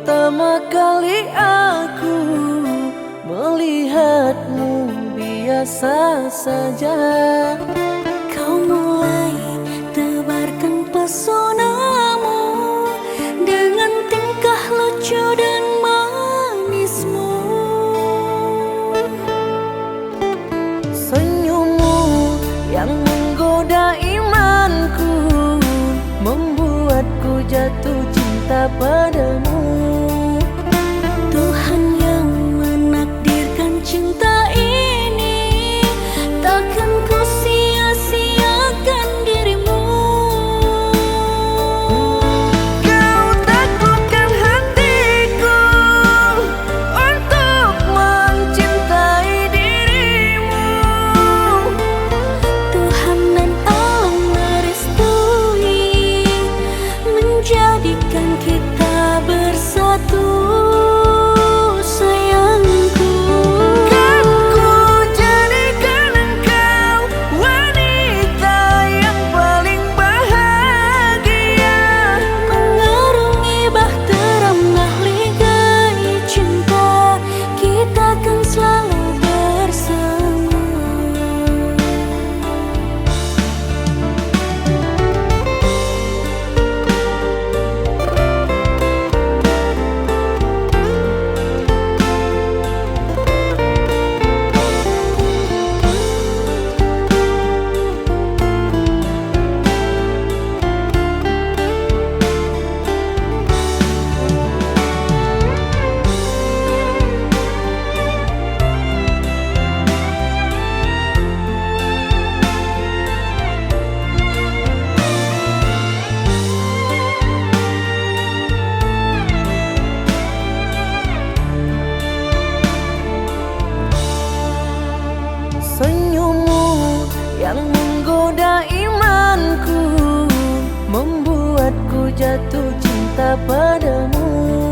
Pertama kali aku melihatmu biasa saja. Kau mulai tebarkan pesonamu dengan tingkah lucu dan manismu. Senyummu yang menggoda imanku membuatku jatuh cinta padamu. Tuhan yang menakdirkan cinta ini, takkan ku sia-siakan dirimu. Kau takutkan hatiku untuk mencintai dirimu. Tuhan dan alam merestui menjadikan kita bersatu. Senyummu yang menggoda imanku membuatku jatuh cinta padamu.